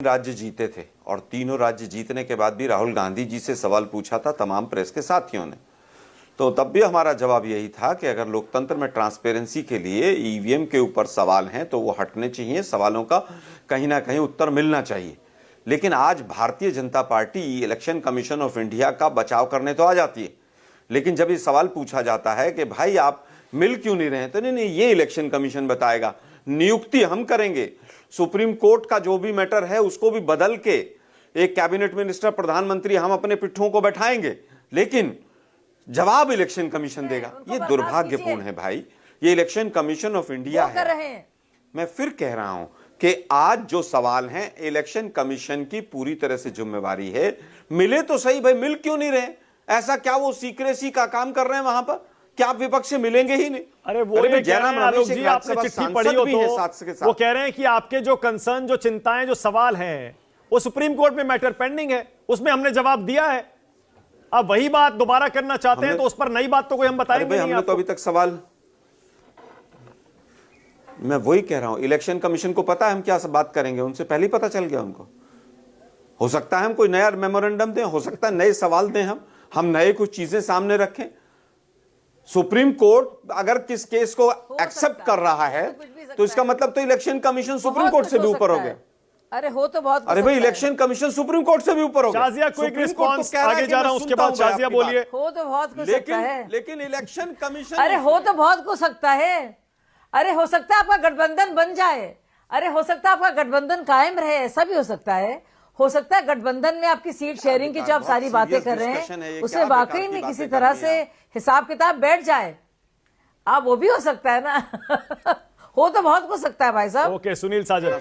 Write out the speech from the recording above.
राज्य जीते थे और तीनों राज्य जीतने के बाद भी राहुल गांधी जी से सवाल पूछा था तमाम प्रेस के साथियों ने, तो तब भी हमारा जवाब यही था कि अगर लोकतंत्र में ट्रांसपेरेंसी के लिए ईवीएम के ऊपर सवाल हैं तो वो हटने चाहिए, सवालों का कहीं ना कहीं उत्तर मिलना चाहिए। लेकिन आज Bharatiya Janata party election commission of India का बचाव करने तो आ जाती है, लेकिन जब ये सवाल पूछा जाता है कि भाई आप मिल क्यों नहीं रहे, तो नहीं ये इलेक्शन कमीशन बताएगा, नियुक्ति हम करेंगे, सुप्रीम कोर्ट का जो भी मैटर है उसको भी बदल के एक कैबिनेट मिनिस्टर प्रधानमंत्री हम अपने पिट्ठों को बैठाएंगे, लेकिन जवाब इलेक्शन कमीशन देगा। ये दुर्भाग्यपूर्ण है भाई, ये इलेक्शन कमीशन ऑफ इंडिया है। मैं फिर कह रहा हूं कि आज जो सवाल हैं इलेक्शन कमीशन की पूरी तरह से जिम्मेवारी है। मिले तो सही भाई, मिल क्यों नहीं रहे? ऐसा क्या वो सीक्रेसी का काम कर रहे हैं वहां पर? क्या आप विपक्ष से मिलेंगे ही नहीं? अरे वो जयराम रमेश जी, आपने चिट्ठी पढ़ी हो तो वो कह रहे हैं कि आपके जो कंसर्न, जो चिंताएं, जो सवाल हैं वो सुप्रीम कोर्ट में मैटर पेंडिंग है, उसमें हमने जवाब दिया है। अब वही बात दोबारा करना चाहते हैं तो उस पर नई बात तो कोई हम बताएंगे नहीं। हमने तो अभी तक सवाल, मैं वही कह रहा हूं, इलेक्शन कमीशन को पता है हम क्या बात करेंगे, उनसे पहले ही पता चल गया उनको। हो सकता है हम कोई नया मेमोरेंडम दें, हो सकता है नए सवाल दें, हम नए कुछ चीजें सामने रखें। सुप्रीम कोर्ट अगर किस केस को एक्सेप्ट कर रहा है तो इसका मतलब तो इलेक्शन कमीशन सुप्रीम कोर्ट से भी ऊपर हो गया। अरे हो तो बहुत, अरे भाई इलेक्शन कमीशन सुप्रीम कोर्ट से भी ऊपर हो गया। शाजिया क्विक रिस्पांस, आगे जा रहा हूं, उसके बाद शाजिया बोलिए। हो तो बहुत कुछ सकता है, लेकिन इलेक्शन कमीशन, अरे हो तो बहुत कुछ सकता है। अरे हो सकता है आपका गठबंधन बन जाए, अरे हो सकता है आपका गठबंधन कायम रहे, ऐसा भी हो सकता है। हो सकता है गठबंधन में आपकी सीट शेयरिंग की जो आप सारी बातें कर रहे हैं उससे वाकई में किसी तरह से हिसाब किताब बैठ जाए, आप वो भी हो सकता है ना। हो तो बहुत कुछ सकता है भाई साहब। ओके, सुनील साजन।